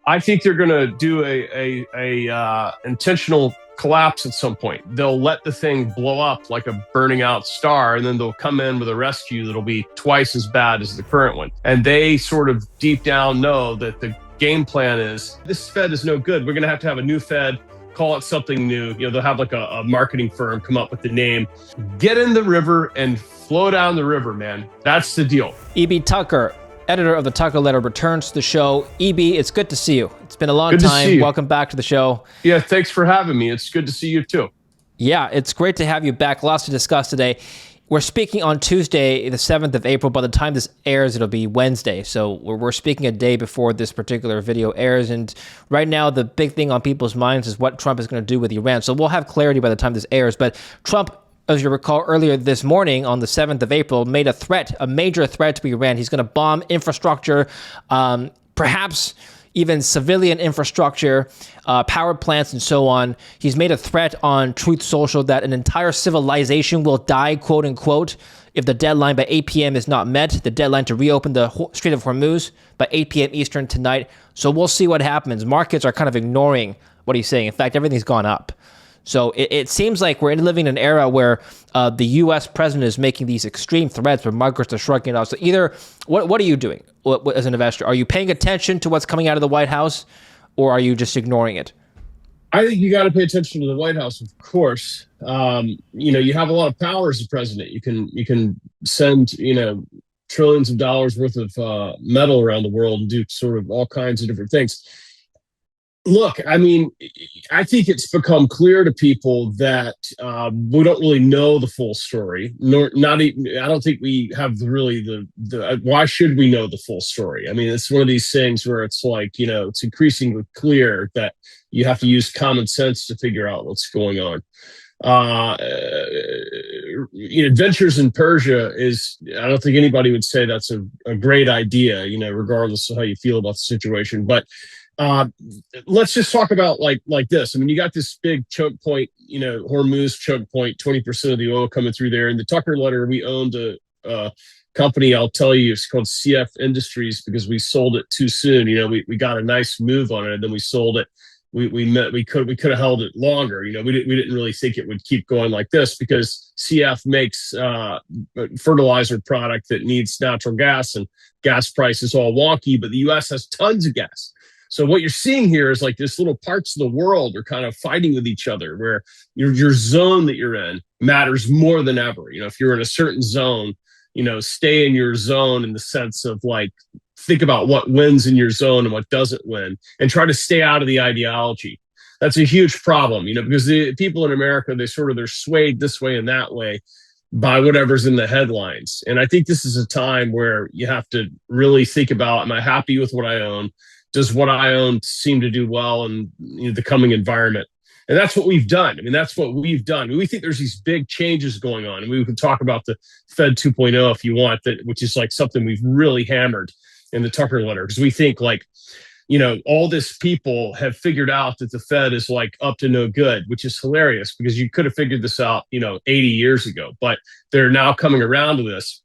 I think they're going to do a intentional collapse at some point. They'll let the thing blow up like a burning out star, and then they'll come in with a rescue that'll be twice as bad as the current one. And they sort of deep down know that the game plan is this Fed is no good. We're going to have a new Fed. Call it something new. They'll have like a marketing firm come up with the name. Get in the river and flow down the river, man. That's the deal. E.B. Tucker, editor of the Tucker Letter, returns to the show. E.B., it's good to see you. It's been a long time. Welcome back to the show. Yeah, thanks for having me. It's good to see you too. Yeah, it's great to have you back. Lots to discuss today. We're speaking on Tuesday, the 7th of April. By the time this airs, it'll be Wednesday. So we're speaking a day before this particular video airs. And right now, the big thing on people's minds is what Trump is going to do with Iran. So we'll have clarity by the time this airs. But Trump, as you recall, earlier this morning on the 7th of April, made a major threat to Iran. He's going to bomb infrastructure, perhaps even civilian infrastructure, power plants, and so on. He's made a threat on Truth Social that an entire civilization will die, quote unquote, if the deadline by 8 p.m. is not met, the deadline to reopen the Strait of Hormuz by 8 p.m. Eastern tonight. So we'll see what happens. Markets are kind of ignoring what he's saying. In fact, everything's gone up. So it seems like we're living in an era where the U.S. president is making these extreme threats, but markets are shrugging it off. So either, what are you doing as an investor? Are you paying attention to what's coming out of the White House, or are you just ignoring it? I think you got to pay attention to the White House, of course. You have a lot of power as a president. You can send, trillions of dollars worth of metal around the world and do sort of all kinds of different things. Look, I mean, I think it's become clear to people that we don't really know the full story. I don't think we have the why should we know the full story? I mean, it's one of these things where it's like, it's increasingly clear that you have to use common sense to figure out what's going on. Ventures in Persia I don't think anybody would say that's a great idea, regardless of how you feel about the situation. But let's just talk about like this. I mean, you got this big choke point, Hormuz choke point, 20% of the oil coming through there. In the Tucker Letter, we owned a company, I'll tell you, it's called CF Industries, because we sold it too soon. We got a nice move on it, and then we sold it. We could have held it longer. We didn't really think it would keep going like this, because CF makes fertilizer product that needs natural gas, and gas price is all wonky, but the U.S. has tons of gas. So what you're seeing here is like this little parts of the world are kind of fighting with each other, where your zone that you're in matters more than ever. If you're in a certain zone, stay in your zone, in the sense of like, think about what wins in your zone and what doesn't win, and try to stay out of the ideology. That's a huge problem, because the people in America, they're swayed this way and that way by whatever's in the headlines. And I think this is a time where you have to really think about, am I happy with what I own? Does what I own seem to do well in the coming environment? And that's what we've done. I mean, that's what we've done. We think there's these big changes going on. And we can talk about the Fed 2.0 if you want, which is like something we've really hammered in the Tucker Letter, because we think all this people have figured out that the Fed is like up to no good, which is hilarious, because you could have figured this out, 80 years ago, but they're now coming around to this.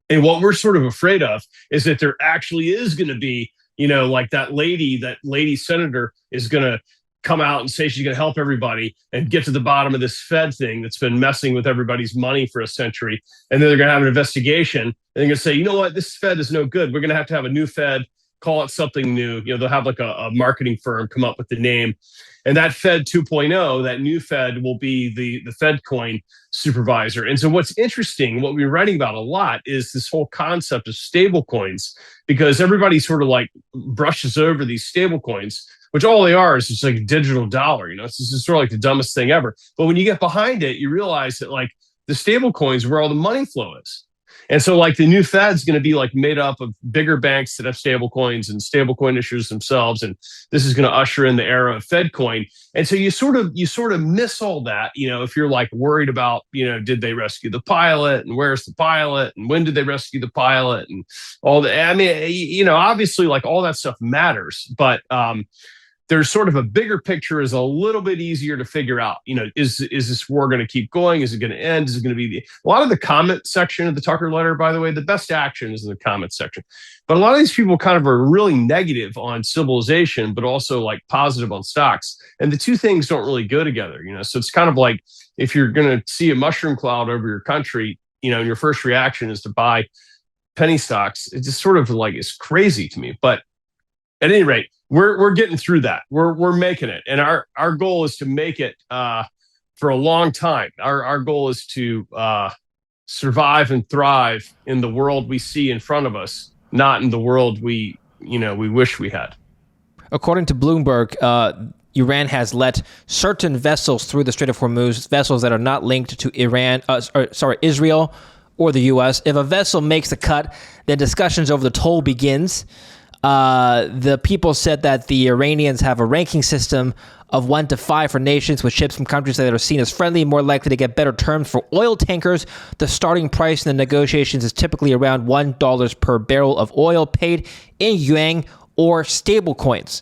And what we're sort of afraid of is that there actually is going to be, like that lady senator is going to come out and say she's going to help everybody and get to the bottom of this Fed thing that's been messing with everybody's money for a century. And then they're going to have an investigation, and they're going to say, you know what, this Fed is no good. We're going to have a new Fed, call it something new. They'll have like a marketing firm come up with the name. And that Fed 2.0, that new Fed, will be the Fed coin supervisor. And so what's interesting, what we're writing about a lot, is this whole concept of stable coins, because everybody sort of like brushes over these stable coins, which all they are is just like a digital dollar. It's just sort of like the dumbest thing ever. But when you get behind it, you realize that like the stable coins are where all the money flow is. And so like the new Fed's going to be like made up of bigger banks that have stable coins and stable coin issuers themselves. And this is going to usher in the era of Fed coin. And so you sort of miss all that, if you're like worried about, did they rescue the pilot, and where's the pilot, and when did they rescue the pilot, and all the, I mean, obviously like all that stuff matters, but there's sort of a bigger picture is a little bit easier to figure out. Is this war going to keep going? Is it going to end? Is it going to be a lot of the comment section of the Tucker letter, by the way, the best action is in the comment section. But a lot of these people kind of are really negative on civilization, but also like positive on stocks. And the two things don't really go together, So it's kind of like if you're going to see a mushroom cloud over your country, and your first reaction is to buy penny stocks. It just sort of like is crazy to me. But at any rate, we're getting through that. We're making it, and our goal is to make it for a long time. Our goal is to survive and thrive in the world we see in front of us, not in the world we wish we had. According to Bloomberg, Iran has let certain vessels through the Strait of Hormuz, vessels that are not linked to Israel or the U.S. If a vessel makes the cut, then discussions over the toll begins. The people said that the Iranians have a ranking system of 1 to 5 for nations with ships from countries that are seen as friendly, more likely to get better terms. For oil tankers, the starting price in the negotiations is typically around $1 per barrel of oil paid in yuan or stablecoins.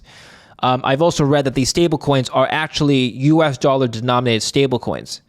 I've also read that these stablecoins are actually U.S. dollar denominated stablecoins.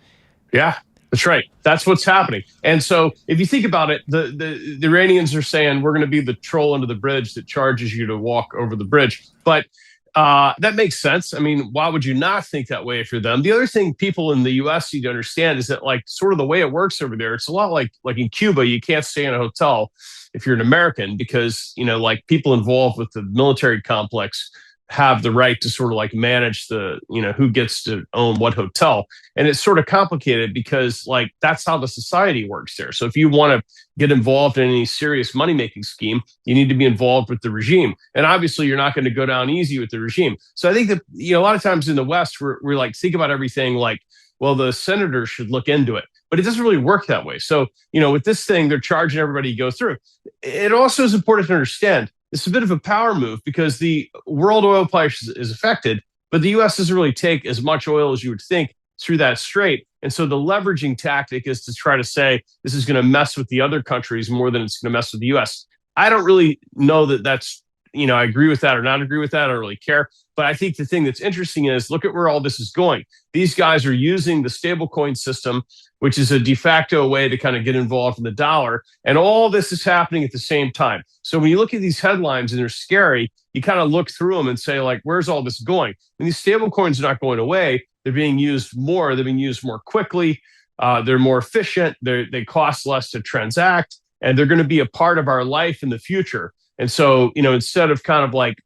Yeah. That's right. That's what's happening. And so if you think about it, the Iranians are saying we're going to be the troll under the bridge that charges you to walk over the bridge. But that makes sense. I mean, why would you not think that way if you're them? The other thing people in the U.S. need to understand is that like sort of the way it works over there, it's a lot like in Cuba, you can't stay in a hotel if you're an American because, like people involved with the military complex have the right to sort of like manage the, who gets to own what hotel. And it's sort of complicated because like that's how the society works there. So if you want to get involved in any serious money-making scheme, you need to be involved with the regime. And obviously you're not going to go down easy with the regime. So I think that, a lot of times in the West, we're like, think about everything like, well, the senators should look into it. But it doesn't really work that way. So, with this thing, they're charging everybody to go through. It also is important to understand it's a bit of a power move because the world oil price is affected, but the U.S. doesn't really take as much oil as you would think through that strait. And so the leveraging tactic is to try to say this is going to mess with the other countries more than it's going to mess with the U.S. I don't really know that that's, I agree with that or not agree with that. I don't really care. But I think the thing that's interesting is look at where all this is going. These guys are using the stablecoin system, which is a de facto way to kind of get involved in the dollar. And all this is happening at the same time. So when you look at these headlines and they're scary, you kind of look through them and say, like, where's all this going? And these stablecoins are not going away. They're being used more. They're being used more quickly. They're more efficient. They cost less to transact. And they're going to be a part of our life in the future. And so, instead of kind of like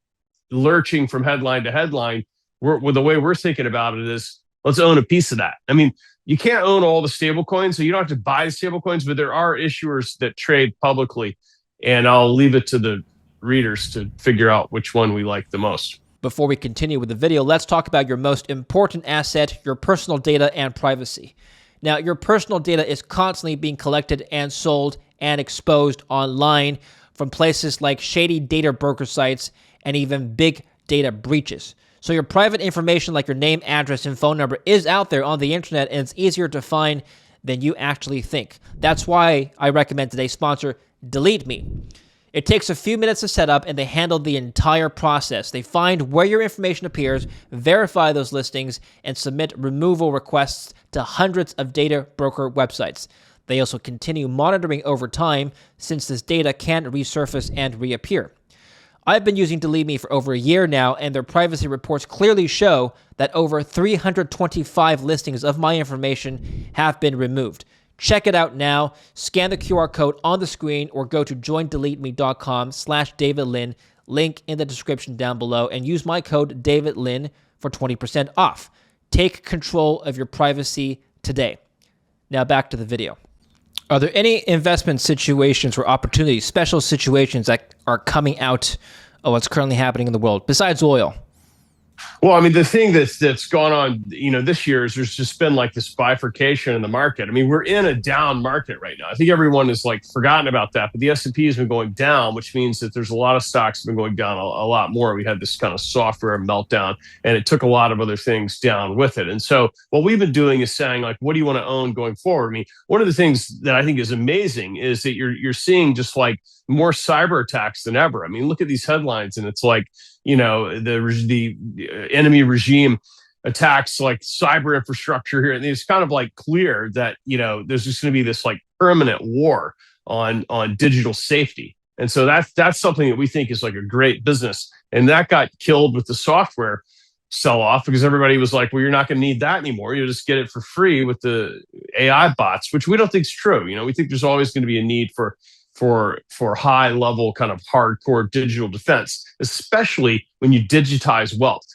lurching from headline to headline, the way we're thinking about it is let's own a piece of that. I mean, you can't own all the stable coins, so you don't have to buy the stable coins, but there are issuers that trade publicly. And I'll leave it to the readers to figure out which one we like the most. Before we continue with the video, let's talk about your most important asset, your personal data and privacy. Now, your personal data is constantly being collected and sold and exposed online from places like shady data broker sites and even big data breaches. So your private information like your name, address, and phone number is out there on the internet, and it's easier to find than you actually think. That's why I recommend today's sponsor, Delete Me. It takes a few minutes to set up, and they handle the entire process. They find where your information appears, verify those listings, and submit removal requests to hundreds of data broker websites. They also continue monitoring over time since this data can resurface and reappear. I've been using Delete Me for over a year now, and their privacy reports clearly show that over 325 listings of my information have been removed. Check it out now. Scan the QR code on the screen or go to joindeleteme.com/DavidLin, link in the description down below, and use my code DavidLin for 20% off. Take control of your privacy today. Now back to the video. Are there any investment situations or opportunities, special situations that are coming out of what's currently happening in the world besides oil? Well, I mean, the thing that's gone on, this year is there's just been like this bifurcation in the market. I mean, we're in a down market right now. I think everyone has like forgotten about that, but the S&P has been going down, which means that there's a lot of stocks have been going down a lot more. We had this kind of software meltdown, and it took a lot of other things down with it. And so what we've been doing is saying, like, what do you want to own going forward? I mean, one of the things that I think is amazing is that you're seeing just like more cyber attacks than ever. I mean, look at these headlines, and it's like, the enemy regime attacks like cyber infrastructure here, and it's kind of like clear that there's just going to be this like permanent war on digital safety. And so that's something that we think is like a great business, and that got killed with the software sell off because everybody was like, well, you're not going to need that anymore. You'll just get it for free with the AI bots, which we don't think is true. We think there's always going to be a need for high level kind of hardcore digital defense, especially when you digitize wealth.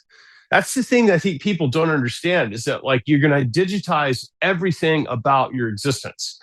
That's the thing that I think people don't understand, is that like you're going to digitize everything about your existence.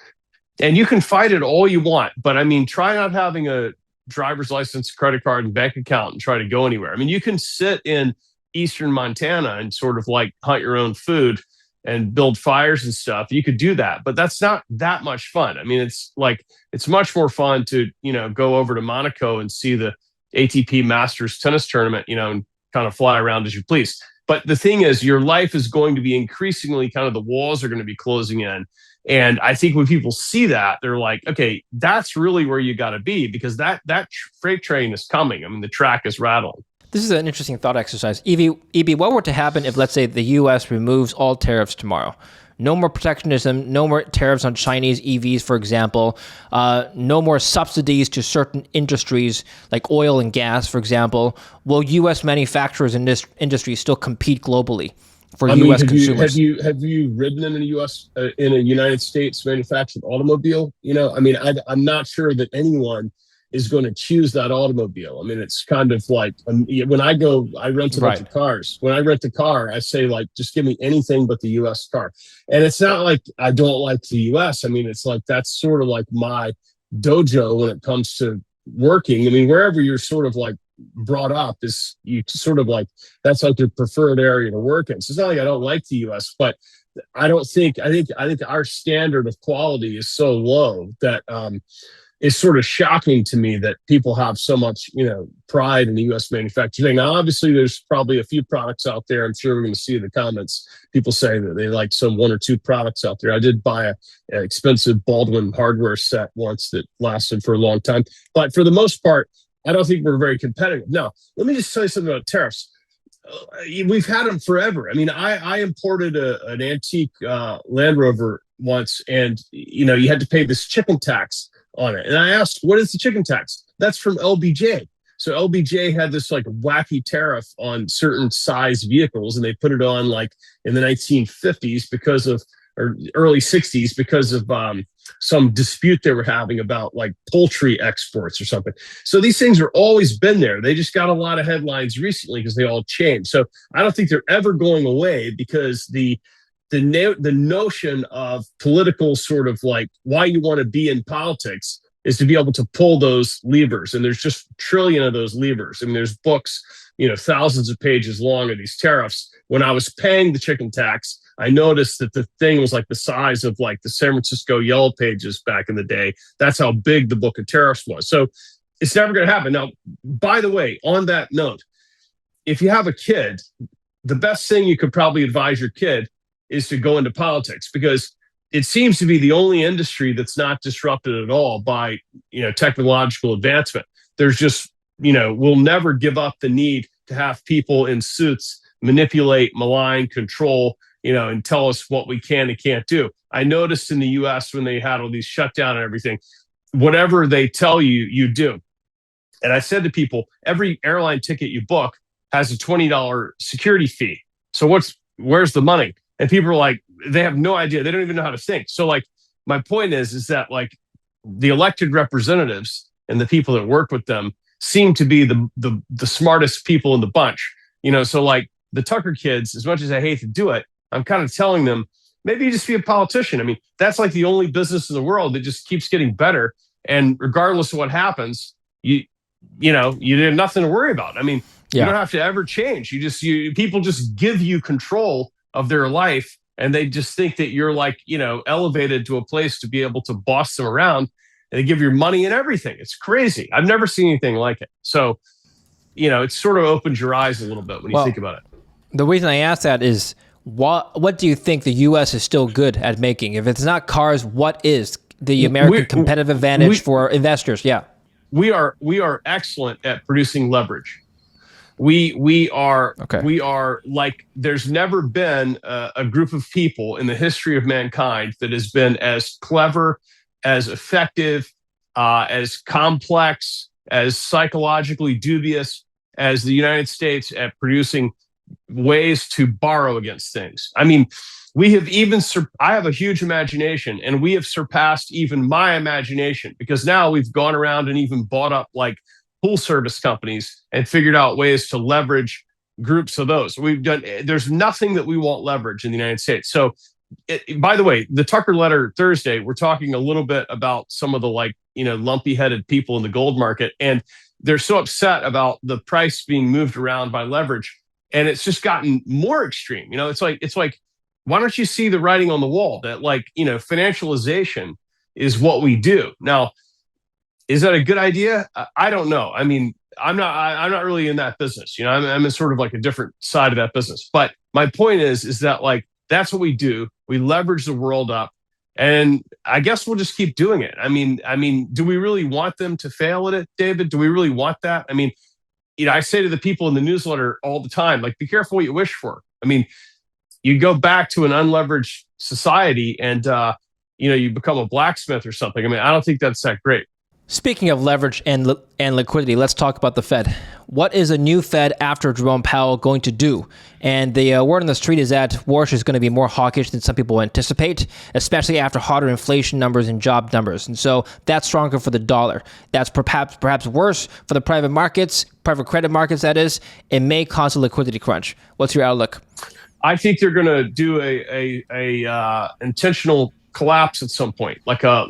And you can fight it all you want, but I mean, try not having a driver's license, credit card, and bank account and try to go anywhere. I mean, you can sit in eastern Montana and sort of like hunt your own food and build fires and stuff. You could do that, but that's not that much fun. I mean, it's much more fun to, go over to Monaco and see the ATP Masters tennis tournament, and kind of fly around as you please. But the thing is, your life is going to be increasingly kind of, the walls are going to be closing in. And I think when people see that, they're like, okay, that's really where you got to be, because that freight train is coming. I mean, the track is rattling. This is an interesting thought exercise. EB, what were to happen if, let's say, the U.S. removes all tariffs tomorrow? No more protectionism, no more tariffs on Chinese EVs, for example, no more subsidies to certain industries like oil and gas, for example. Will U.S. manufacturers in this industry still compete globally for U.S. consumers? Have you ridden in a United States manufactured automobile? I'm not sure that anyone is going to choose that automobile. I mean, it's kind of like when I rent a bunch of cars. When I rent a car, I say like, just give me anything but the U.S. car. And it's not like I don't like the U.S. I mean, it's like that's sort of like my dojo when it comes to working. I mean, wherever you're sort of like brought up is you sort of like, that's like your preferred area to work in. So it's not like I don't like the U.S., but I think our standard of quality is so low that it's sort of shocking to me that people have so much, pride in the U.S. manufacturing. Now, obviously, there's probably a few products out there. I'm sure we're going to see in the comments people say that they like some one or two products out there. I did buy an expensive Baldwin hardware set once that lasted for a long time. But for the most part, I don't think we're very competitive. Now, let me just tell you something about tariffs. We've had them forever. I mean, I imported an antique Land Rover once, and, you had to pay this chicken tax on it. And I asked, what is the chicken tax? That's from LBJ. So LBJ had this like wacky tariff on certain size vehicles, and they put it on like in the 1950s or early 60s because of some dispute they were having about like poultry exports or something. So these things are always been there. They just got a lot of headlines recently because they all changed. So I don't think they're ever going away, because the notion of political sort of like why you want to be in politics is to be able to pull those levers. And there's just a trillion of those levers. I mean, there's books, thousands of pages long of these tariffs. When I was paying the chicken tax, I noticed that the thing was like the size of like the San Francisco Yellow Pages back in the day. That's how big the book of tariffs was. So it's never going to happen. Now, by the way, on that note, if you have a kid, the best thing you could probably advise your kid is to go into politics, because it seems to be the only industry that's not disrupted at all by, technological advancement. There's just, we'll never give up the need to have people in suits manipulate, malign, control, and tell us what we can and can't do. I noticed in the US when they had all these shutdown and everything, whatever they tell you, you do. And I said to people, every airline ticket you book has a $20 security fee. So where's the money? And people are like, they have no idea. They don't even know how to think. So like, my point is that like the elected representatives and the people that work with them seem to be the smartest people in the bunch. So like the Tucker kids, as much as I hate to do it, I'm kind of telling them, maybe you just be a politician. I mean, that's like the only business in the world that just keeps getting better. And regardless of what happens, you have nothing to worry about. I mean, you don't have to ever change. People just give you control of their life, and they just think that you're like, elevated to a place to be able to boss them around, and they give your money and everything. It's crazy. I've never seen anything like it. So, it sort of opens your eyes a little bit when you think about it. The reason I ask that is, what do you think the U.S. is still good at making? If it's not cars, what is the American competitive advantage for investors? Yeah. We are excellent at producing leverage. Okay. we are like there's never been a group of people in the history of mankind that has been as clever, as effective, as complex, as psychologically dubious as the United States at producing ways to borrow against things. I mean, we have even I have a huge imagination, and we have surpassed even my imagination, because now we've gone around and even bought up like pool service companies and figured out ways to leverage groups of those. We've done, there's nothing that we won't leverage in the United States. So by the way, the Tucker letter Thursday, we're talking a little bit about some of the like, lumpy headed people in the gold market. And they're so upset about the price being moved around by leverage. And it's just gotten more extreme. It's like, why don't you see the writing on the wall that like, financialization is what we do now? Is that a good idea? I don't know. I mean, I'm not really in that business. I'm in sort of like a different side of that business. But my point is that like, that's what we do. We leverage the world up, and I guess we'll just keep doing it. I mean, do we really want them to fail at it, David? Do we really want that? I mean, I say to the people in the newsletter all the time, like, be careful what you wish for. I mean, you go back to an unleveraged society and, you become a blacksmith or something. I mean, I don't think that's that great. Speaking of leverage and liquidity, let's talk about the Fed. What is a new Fed after Jerome Powell going to do? And the word on the street is that Warsh is going to be more hawkish than some people anticipate, especially after hotter inflation numbers and job numbers. And so that's stronger for the dollar. That's perhaps worse for the private markets, private credit markets, that is. It may cause a liquidity crunch. What's your outlook? I think they're going to do a intentional collapse at some point, like a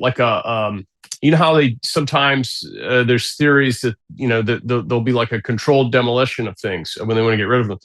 how they sometimes there's theories that that there'll be like a controlled demolition of things when they want to get rid of them.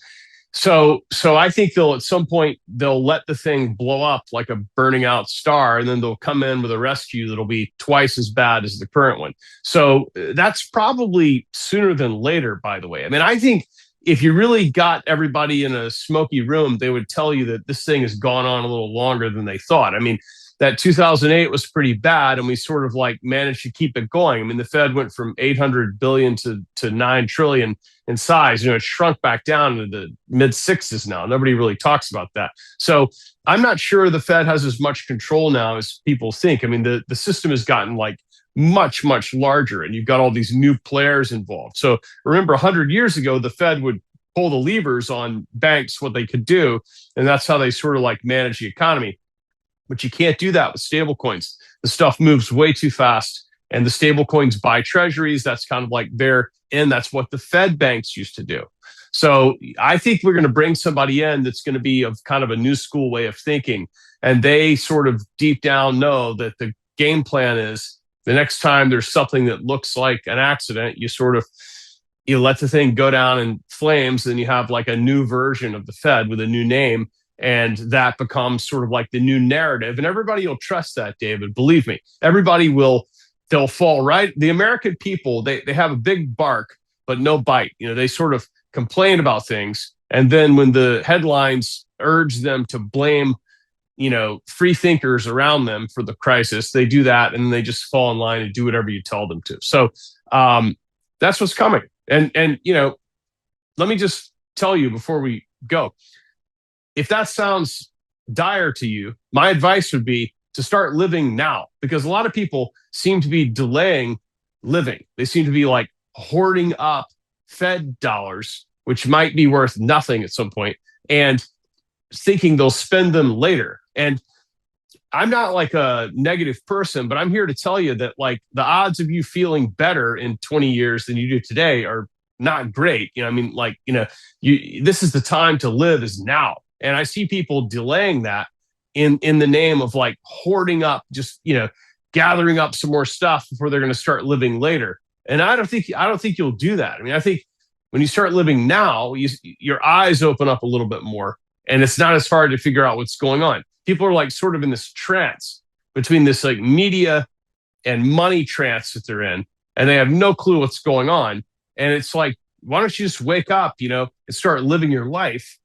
So I think they'll at some point they'll let the thing blow up like a burning out star, and then they'll come in with a rescue that'll be twice as bad as the current one. So that's probably sooner than later, by the way. I mean, I think if you really got everybody in a smoky room, they would tell you that this thing has gone on a little longer than they thought. I mean, that 2008 was pretty bad, and we sort of like managed to keep it going. I mean, the Fed went from 800 billion to 9 trillion in size. It shrunk back down to the mid sixes now. Nobody really talks about that. So I'm not sure the Fed has as much control now as people think. I mean, the system has gotten like much, much larger, and you've got all these new players involved. So remember, 100 years ago, the Fed would pull the levers on banks, what they could do, and that's how they sort of like manage the economy. But you can't do that with stablecoins. The stuff moves way too fast, and the stablecoins buy treasuries. That's kind of like that's what the Fed banks used to do. So I think we're going to bring somebody in that's going to be of kind of a new school way of thinking. And they sort of deep down know that the game plan is the next time there's something that looks like an accident, you let the thing go down in flames, and you have like a new version of the Fed with a new name. And that becomes sort of like the new narrative. And everybody will trust that, David. Believe me, they'll fall right. The American people, they have a big bark, but no bite. They sort of complain about things. And then when the headlines urge them to blame, free thinkers around them for the crisis, they do that. And they just fall in line and do whatever you tell them to. So that's what's coming. And let me just tell you before we go, if that sounds dire to you, my advice would be to start living now, because a lot of people seem to be delaying living. They seem to be like hoarding up Fed dollars, which might be worth nothing at some point, and thinking they'll spend them later. And I'm not like a negative person, but I'm here to tell you that like the odds of you feeling better in 20 years than you do today are not great. This is the time to live is now. And I see people delaying that in the name of like hoarding up, just, gathering up some more stuff before they're going to start living later. And I don't think you'll do that. I mean, I think when you start living now, your eyes open up a little bit more, and it's not as hard to figure out what's going on. People are like sort of in this trance between this like media and money trance that they're in, and they have no clue what's going on. And it's like, why don't you just wake up, and start living your life?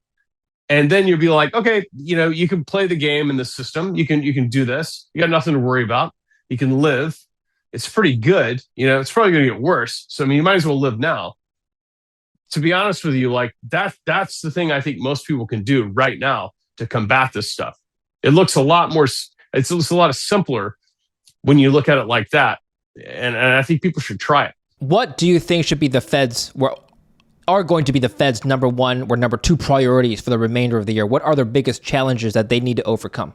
And then you'll be like, okay, you can play the game in the system. You can do this. You got nothing to worry about. You can live. It's pretty good. It's probably going to get worse. So, I mean, you might as well live now. to be honest with you, like that's the thing I think most people can do right now to combat this stuff. It looks a lot more, it looks a lot simpler when you look at it like that. And I think people should try it. What do you think should be the Fed's, are going to be the Fed's number one or number two priorities for the remainder of the year? What are their biggest challenges that they need to overcome?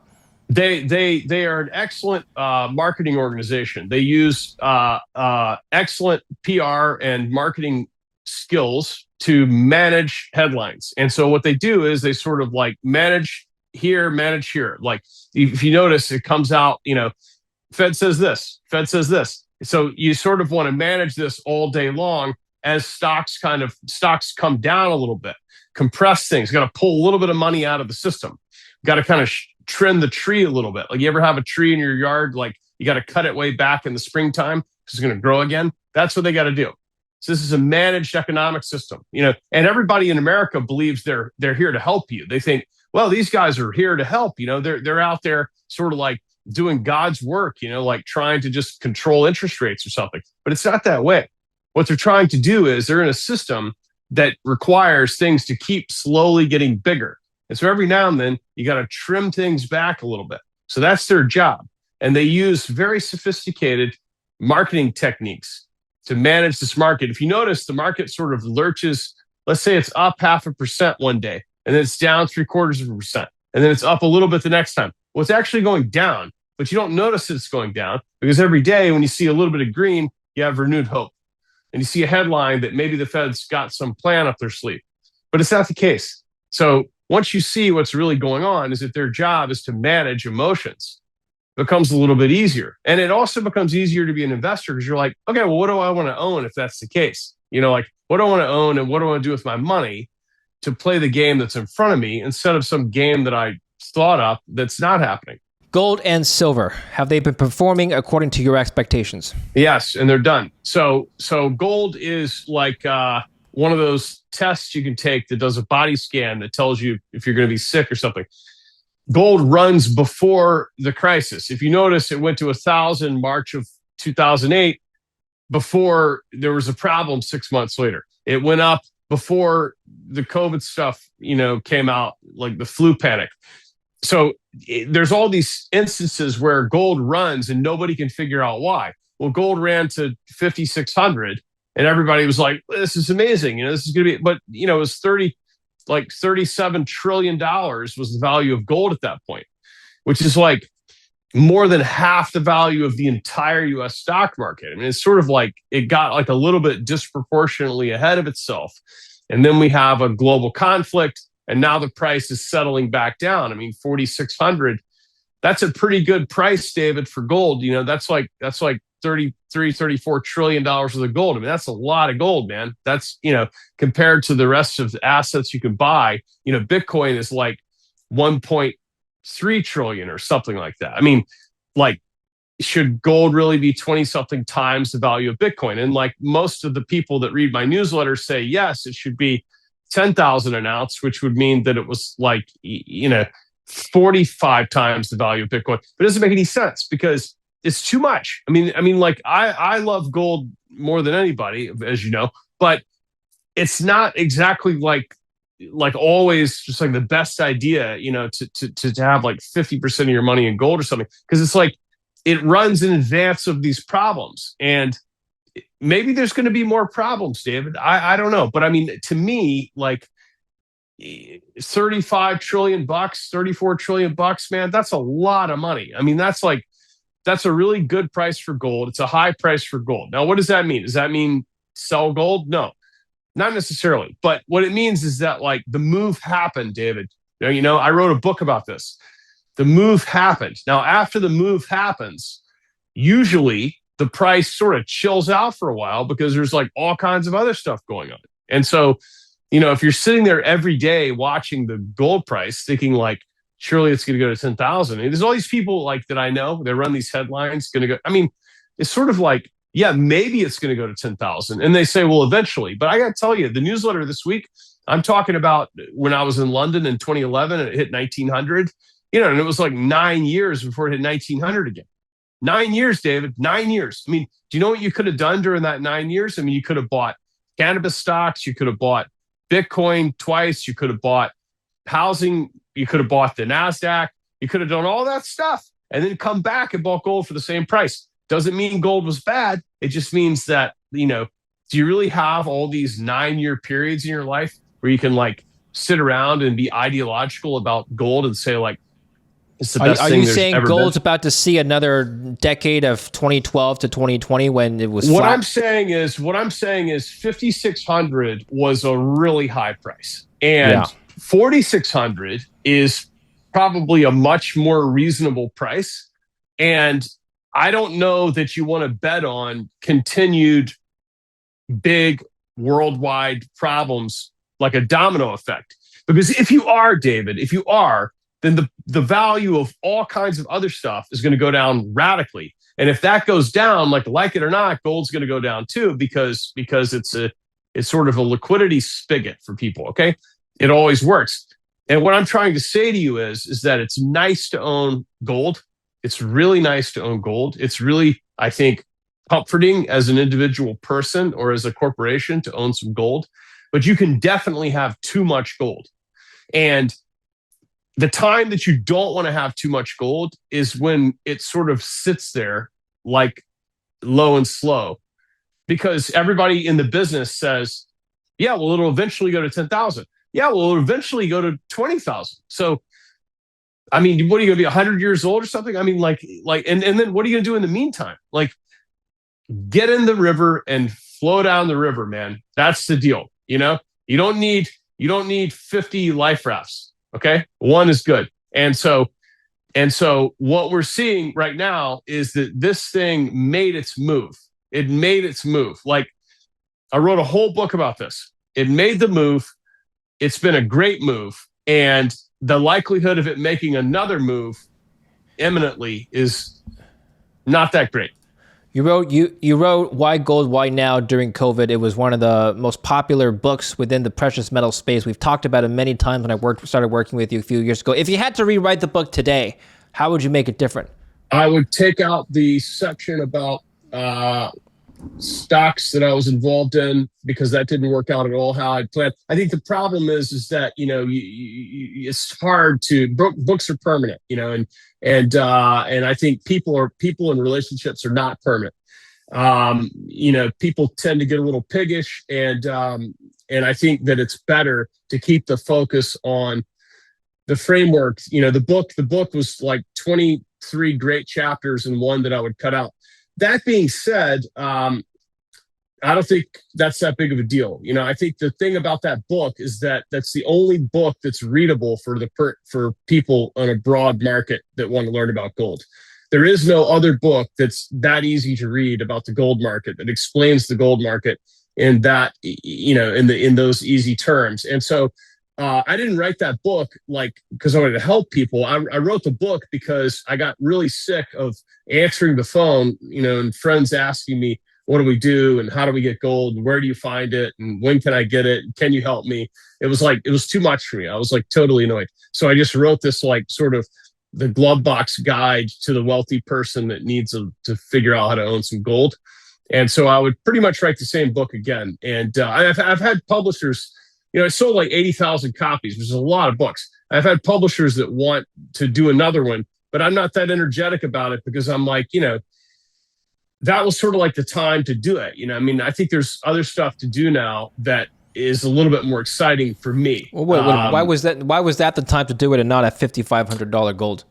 They are an excellent marketing organization. They use excellent PR and marketing skills to manage headlines. And so what they do is they sort of like manage here, manage here. Like if you notice, it comes out, Fed says this, Fed says this. So you sort of want to manage this all day long as stocks come down a little bit, compress things, got to pull a little bit of money out of the system, got to kind of trim the tree a little bit. Like you ever have a tree in your yard, like you got to cut it way back in the springtime because it's going to grow again. That's what they got to do. So this is a managed economic system, and everybody in America believes they're here to help you. They think, well, these guys are here to help. They're out there sort of like doing God's work, like trying to just control interest rates or something. But it's not that way. What they're trying to do is they're in a system that requires things to keep slowly getting bigger. And so every now and then you got to trim things back a little bit. So that's their job. And they use very sophisticated marketing techniques to manage this market. If you notice, the market sort of lurches. Let's say it's up 0.5% one day, and then it's down 0.75%, and then it's up a little bit the next time. Well, it's actually going down, but you don't notice that it's going down because every day when you see a little bit of green, you have renewed hope. And you see a headline that maybe the Fed's got some plan up their sleeve, but it's not the case. So once you see what's really going on is that their job is to manage emotions, it becomes a little bit easier. And it also becomes easier to be an investor because you're like, okay, well, what do I want to own if that's the case? Like what do I want to own and what do I want to do with my money to play the game that's in front of me instead of some game that I thought up that's not happening. Gold and silver, have they been performing according to your expectations? Yes, and they're done. So gold is like one of those tests you can take that does a body scan that tells you if you're going to be sick or something. Gold runs before the crisis. If you notice, it went to 1,000 March of 2008 before there was a problem 6 months later. It went up before the COVID stuff, came out, like the flu panic. So there's all these instances where gold runs and nobody can figure out why. Well, gold ran to 5,600 and everybody was like, this is amazing. This is going to be, but it was $37 trillion was the value of gold at that point, which is like more than half the value of the entire US stock market. I mean, it's sort of like it got like a little bit disproportionately ahead of itself. And then we have a global conflict. And now the price is settling back down. I mean, 4,600, that's a pretty good price, David, for gold. That's like 33, 34 trillion dollars worth of gold. I mean, that's a lot of gold, man. That's, compared to the rest of the assets you can buy, Bitcoin is like 1.3 trillion or something like that. I mean, like, should gold really be 20 something times the value of Bitcoin? And like most of the people that read my newsletter say, yes, it should be 10,000 an ounce, which would mean that it was like, 45 times the value of Bitcoin. But it doesn't make any sense because it's too much. I mean, like I love gold more than anybody, as you know, but it's not exactly like always just like the best idea, to have like 50% of your money in gold or something. Because it's like it runs in advance of these problems. And maybe there's going to be more problems, David. I don't know. But I mean, to me, like 35 trillion bucks, 34 trillion bucks, man, that's a lot of money. I mean, that's a really good price for gold. It's a high price for gold. Now, what does that mean? Does that mean sell gold? No, not necessarily. But what it means is that like the move happened, David. I wrote a book about this. The move happened. Now, after the move happens, usually the price sort of chills out for a while because there's like all kinds of other stuff going on. And so, if you're sitting there every day watching the gold price thinking like, surely it's going to go to 10,000. There's all these people like that I know, they run these headlines going to go. I mean, it's sort of like, yeah, maybe it's going to go to 10,000. And they say, well, eventually. But I got to tell you, the newsletter this week, I'm talking about when I was in London in 2011 and it hit 1,900, and it was like 9 years before it hit 1,900 again. 9 years, David, 9 years. I mean, do you know what you could have done during that 9 years? I mean, you could have bought cannabis stocks. You could have bought Bitcoin twice. You could have bought housing. You could have bought the NASDAQ. You could have done all that stuff and then come back and bought gold for the same price. Doesn't mean gold was bad. It just means that, do you really have all these 9-year periods in your life where you can like sit around and be ideological about gold and say like, it's the best Are thing you there's saying ever gold's been? about to see another decade of 2012 to 2020 when it was What flat? I'm saying is 5,600 was a really high price, Yeah. and 4,600 is probably a much more reasonable price. And I don't know that you want to bet on continued big worldwide problems like a domino effect. Because if you are, David, if you are, then the value of all kinds of other stuff is going to go down radically. And if that goes down, like it or not, gold's going to go down too, because it's sort of a liquidity spigot for people. Okay. It always works. And what I'm trying to say to you is that it's nice to own gold. It's really nice to own gold. It's really, I think, comforting as an individual person or as a corporation to own some gold. But you can definitely have too much gold. And the time that you don't want to have too much gold is when it sort of sits there like low and slow, because everybody in the business says, yeah, well, it'll eventually go to 10,000. Yeah, well, it'll eventually go to 20,000. So, I mean, what are you going to be 100 years old or something? I mean, and then what are you going to do in the meantime? Like, get in the river and flow down the river, man. That's the deal. You don't need 50 life rafts. Okay. One is good. And so what we're seeing right now is that this thing made its move. It made its move. Like, I wrote a whole book about this. It made the move. It's been a great move. And the likelihood of it making another move imminently is not that great. You wrote Why Gold, Why Now during COVID. It was one of the most popular books within the precious metal space. We've talked about it many times when I started working with you a few years ago. If you had to rewrite the book today, how would you make it different? I would take out the section about stocks that I was involved in, because that didn't work out at all how I planned. I think the problem is that it's hard to books are permanent, and I think people and relationships are not permanent. People tend to get a little piggish, and I think that it's better to keep the focus on the framework. The book was like 23 great chapters and one that I would cut out. That being said, I don't think that's that big of a deal. I think the thing about that book is that that's the only book that's readable for people on a broad market that want to learn about gold. There is no other book that's that easy to read about the gold market that explains the gold market in that, in those easy terms. And so I didn't write that book because I wanted to help people. I wrote the book because I got really sick of answering the phone, and friends asking me, what do we do? And how do we get gold? And where do you find it? And when can I get it? Can you help me? It was too much for me. I was like totally annoyed. So I just wrote this sort of the glove box guide to the wealthy person that needs to figure out how to own some gold. And so I would pretty much write the same book again. And I've had publishers, I sold like 80,000 copies, which is a lot of books. I've had publishers that want to do another one, but I'm not that energetic about it because I'm like, that was sort of like the time to do it. I think there's other stuff to do now that is a little bit more exciting for me. Well, wait, why was that? Why was that the time to do it and not at $5,500 gold?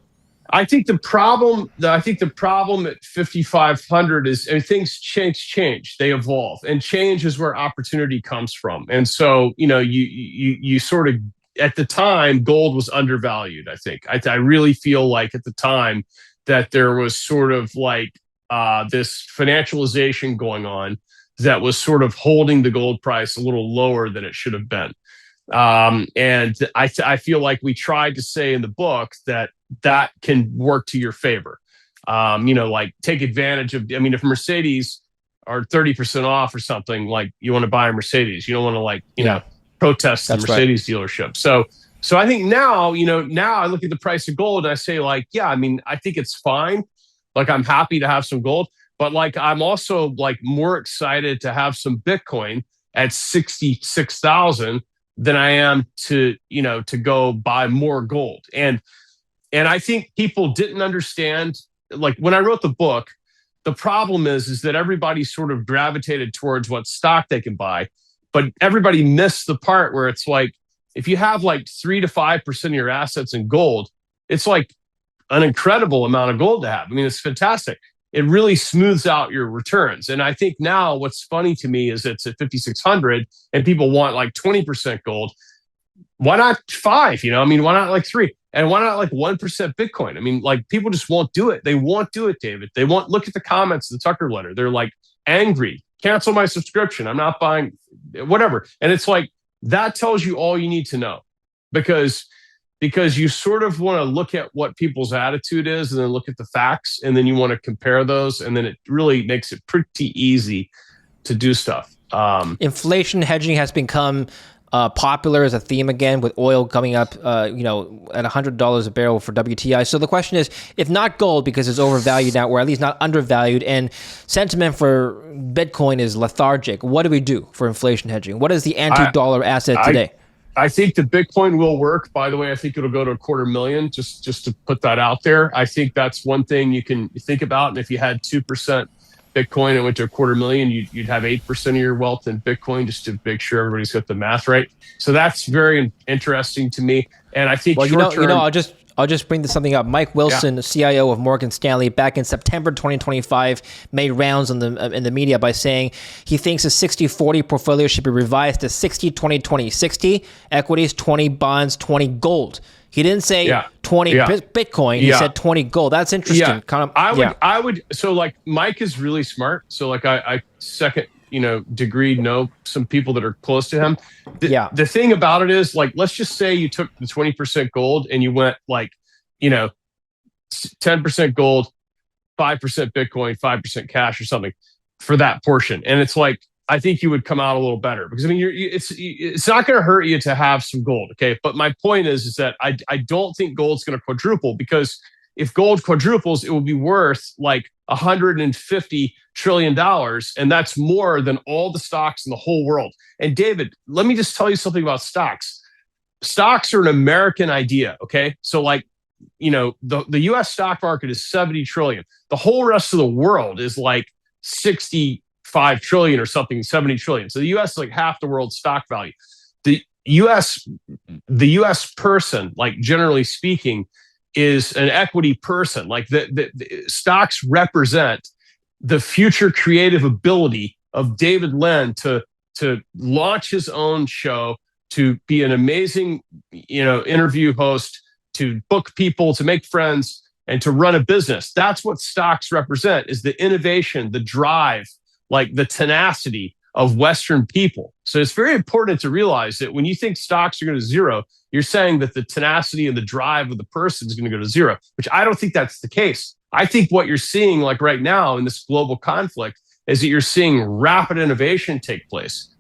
I think the problem at 5,500 is things change, they evolve, and change is where opportunity comes from. And so, you sort of, at the time, gold was undervalued. I think I really feel like at the time that there was sort of like this financialization going on that was sort of holding the gold price a little lower than it should have been. And I feel like we tried to say in the book that can work to your favor. Like take advantage of, if Mercedes are 30% off or something, like you want to buy a Mercedes, you don't want to protest the Mercedes dealership. So I think now I look at the price of gold and I say I think it's fine. Like I'm happy to have some gold, but I'm also more excited to have some Bitcoin at 66,000 than I am to, to go buy more gold. And I think people didn't understand, like when I wrote the book, the problem is that everybody sort of gravitated towards what stock they can buy, but everybody missed the part where it's like, if you have like 3 to 5% of your assets in gold, it's like an incredible amount of gold to have. I mean, it's fantastic. It really smooths out your returns. And I think now what's funny to me is it's at 5,600 and people want like 20% gold. Why not 5? I mean, why not like 3? And why not like 1% Bitcoin? I mean, like people just won't do it. They won't do it, David. They won't look at the comments of the Tucker letter. They're like angry, cancel my subscription. I'm not buying whatever. And it's like, that tells you all you need to know because you sort of want to look at what people's attitude is and then look at the facts and then you want to compare those. And then it really makes it pretty easy to do stuff. Inflation hedging has become popular as a theme again, with oil coming up, at $100 a barrel for WTI. So the question is, if not gold because it's overvalued now, or at least not undervalued, and sentiment for Bitcoin is lethargic, what do we do for inflation hedging? What is the anti-dollar asset today? I think the Bitcoin will work. By the way, I think it'll go to 250,000. Just to put that out there, I think that's one thing you can think about. And if you had 2% Bitcoin and went to 250,000, you'd have 8% of your wealth in Bitcoin, just to make sure everybody's got the math right. So that's very interesting to me. And I think I'll just bring something up. Mike Wilson, the CIO of Morgan Stanley, back in September 2025, made rounds in the media by saying he thinks a 60-40 portfolio should be revised to 60-20-20. 60 equities, 20 bonds, 20 gold. He didn't say 20 Bitcoin. He said 20 gold. That's interesting. I would. So like Mike is really smart. So like I second, degree know some people that are close to him. The thing about it is, like, let's just say you took the 20% gold and you went like, 10% gold, 5% Bitcoin, 5% cash or something for that portion. And it's like, I think you would come out a little better because I mean, it's not going to hurt you to have some gold. Okay. But my point is that I don't think gold's going to quadruple, because if gold quadruples, it will be worth like $150 trillion. And that's more than all the stocks in the whole world. And David, let me just tell you something about stocks. Stocks are an American idea. Okay. So like, the US stock market is 70 trillion. The whole rest of the world is like 65 trillion or something, 70 trillion. So the US is like half the world's stock value. The US person, like generally speaking, is an equity person. Like the stocks represent the future creative ability of David Len to launch his own show, to be an amazing, interview host, to book people, to make friends, and to run a business. That's what stocks represent, is the innovation, the drive, like the tenacity of Western people. So it's very important to realize that when you think stocks are going to zero, you're saying that the tenacity and the drive of the person is going to go to zero, which I don't think that's the case. I think what you're seeing like right now in this global conflict is that you're seeing rapid innovation take place.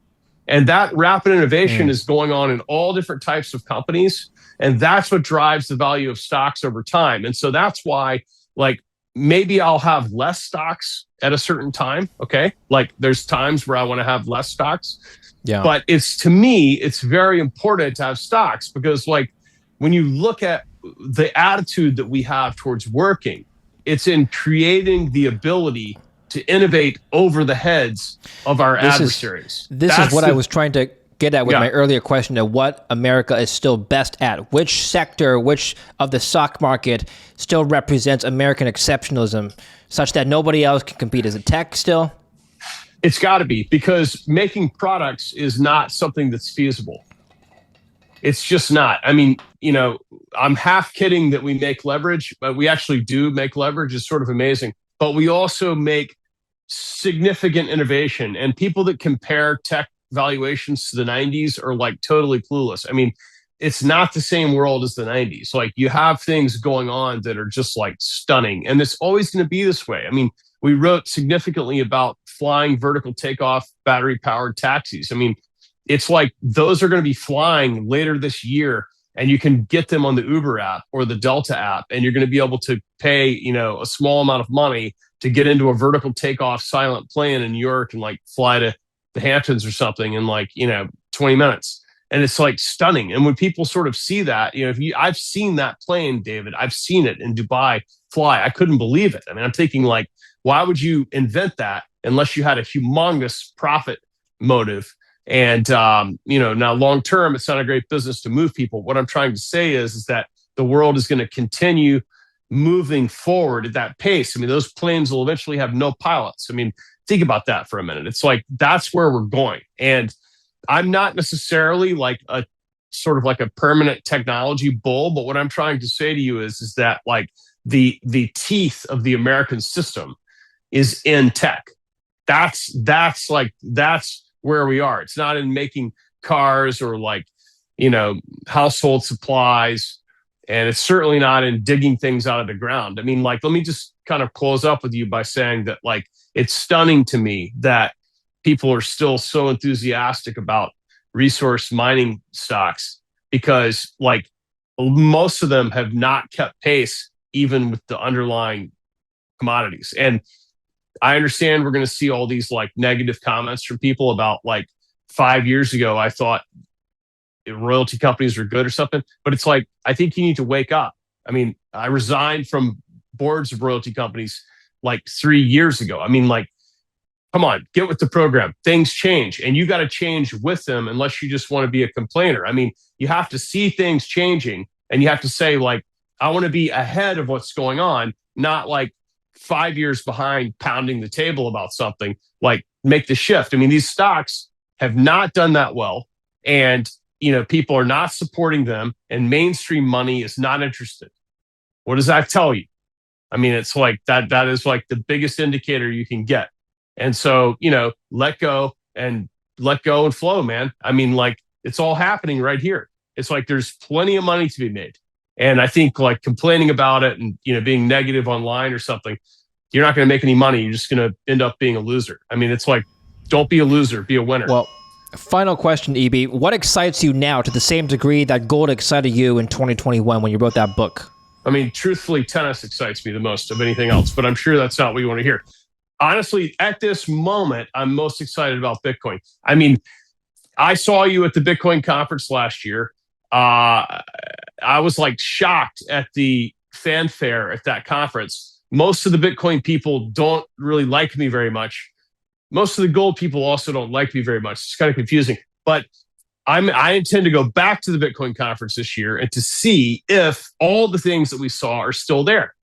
And that rapid innovation is going on in all different types of companies. And that's what drives the value of stocks over time. And so that's why, like, maybe I'll have less stocks at a certain time. Okay. Like there's times where I want to have less stocks. Yeah. But to me, it's very important to have stocks, because like when you look at the attitude that we have towards working, it's in creating the ability to innovate over the heads of our adversaries. This is what I was trying to get at with my earlier question of what America is still best at. Which sector, which of the stock market still represents American exceptionalism such that nobody else can compete? Is it tech still? It's got to be, because making products is not something that's feasible. It's just not. I mean, I'm half kidding that we make leverage, but we actually do make leverage. It's sort of amazing. But we also make significant innovation, and people that compare tech valuations to the 90s are like totally clueless. I mean, it's not the same world as the 90s. Like you have things going on that are just like stunning, and it's always going to be this way. I mean, we wrote significantly about flying vertical takeoff battery powered taxis. I mean, it's like those are going to be flying later this year, and you can get them on the Uber app or the Delta app, and you're going to be able to pay, a small amount of money to get into a vertical takeoff silent plane in New York and like fly to the Hamptons or something in like, 20 minutes. And it's like stunning. And when people sort of see that, I've seen that plane, David, I've seen it in Dubai fly. I couldn't believe it. I mean, I'm thinking like, why would you invent that unless you had a humongous profit motive? And, now long term, it's not a great business to move people. What I'm trying to say is that the world is going to continue moving forward at that pace. I mean, those planes will eventually have no pilots. I mean, think about that for a minute. It's like, that's where we're going. And I'm not necessarily like a sort of like a permanent technology bull, but what I'm trying to say to you is that like the teeth of the American system is in tech. That's where we are. It's not in making cars or like, household supplies. And it's certainly not in digging things out of the ground. I mean, like, let me just kind of close up with you by saying that, like, it's stunning to me that people are still so enthusiastic about resource mining stocks because, like, most of them have not kept pace even with the underlying commodities. And I understand we're going to see all these like negative comments from people about like 5 years ago, I thought royalty companies are good or something, but it's like, I think you need to wake up. I mean, I resigned from boards of royalty companies like 3 years ago. I mean, like, come on, get with the program. Things change and you got to change with them unless you just want to be a complainer. I mean, you have to see things changing and you have to say like, I want to be ahead of what's going on, not like 5 years behind pounding the table about something, like make the shift. I mean, these stocks have not done that well. And, people are not supporting them and mainstream money is not interested. What does that tell you? I mean, it's like that is like the biggest indicator you can get. And so, let go and flow, man. I mean, like it's all happening right here. It's like there's plenty of money to be made. And I think like complaining about it and, being negative online or something, you're not going to make any money. You're just going to end up being a loser. I mean, it's like, don't be a loser, be a winner. Well, final question, EB. What excites you now to the same degree that gold excited you in 2021 when you wrote that book? I mean, truthfully, tennis excites me the most of anything else, but I'm sure that's not what you want to hear. Honestly, at this moment, I'm most excited about Bitcoin. I mean, I saw you at the Bitcoin conference last year. I was like shocked at the fanfare at that conference. Most of the Bitcoin people don't really like me very much. Most of the gold people also don't like me very much. It's kind of confusing, but I intend to go back to the Bitcoin conference this year and to see if all the things that we saw are still there.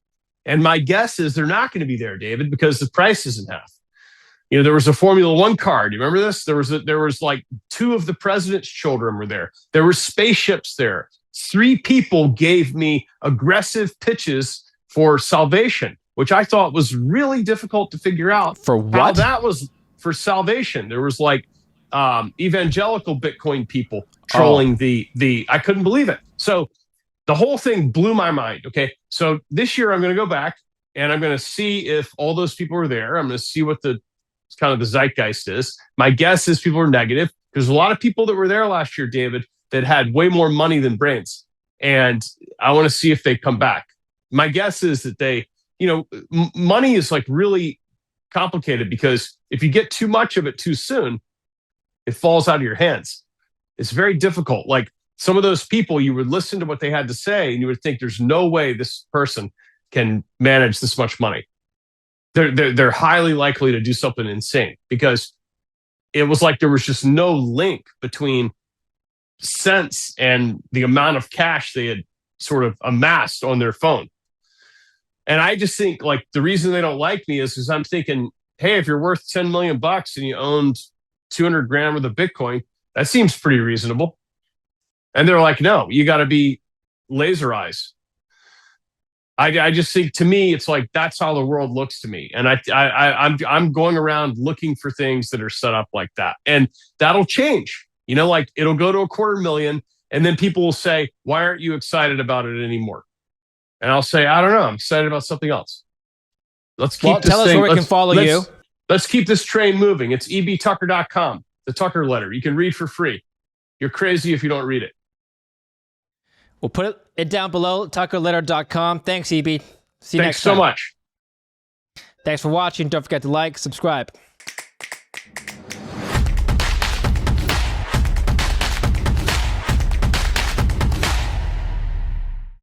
And my guess is they're not going to be there, David, because the price isn't half. There was a Formula One car. Do you remember this? There was like 2 of the president's children were there. There were spaceships there. 3 people gave me aggressive pitches for salvation, which I thought was really difficult to figure out. For what? How that was for salvation. There was like evangelical Bitcoin people trolling the I couldn't believe it. So the whole thing blew my mind. Okay. So this year I'm going to go back and I'm going to see if all those people are there. I'm going to see what the kind of the zeitgeist is. My guess is people are negative. There's a lot of people that were there last year, David, that had way more money than brains. And I want to see if they come back. My guess is that they, money is like really complicated because if you get too much of it too soon, it falls out of your hands. It's very difficult. Like some of those people, you would listen to what they had to say and you would think there's no way this person can manage this much money. They're highly likely to do something insane because it was like there was just no link between cents and the amount of cash they had sort of amassed on their phone. And I just think like the reason they don't like me is because I'm thinking, hey, if you're worth 10 million bucks and you owned 200 grand worth of Bitcoin, that seems pretty reasonable. And they're like, no, you got to be laser eyes. I just think to me, it's like, that's how the world looks to me. And I'm going around looking for things that are set up like that. And that'll change, like it'll go to 250,000 and then people will say, why aren't you excited about it anymore? And I'll say, I don't know. I'm excited about something else. Let's keep this tell us where we can follow you. Let's keep this train moving. It's ebtucker.com, the Tucker letter. You can read for free. You're crazy if you don't read it. We'll put it down below, tuckerletter.com. Thanks, EB. See you next time. Thanks so much. Thanks for watching. Don't forget to like, subscribe.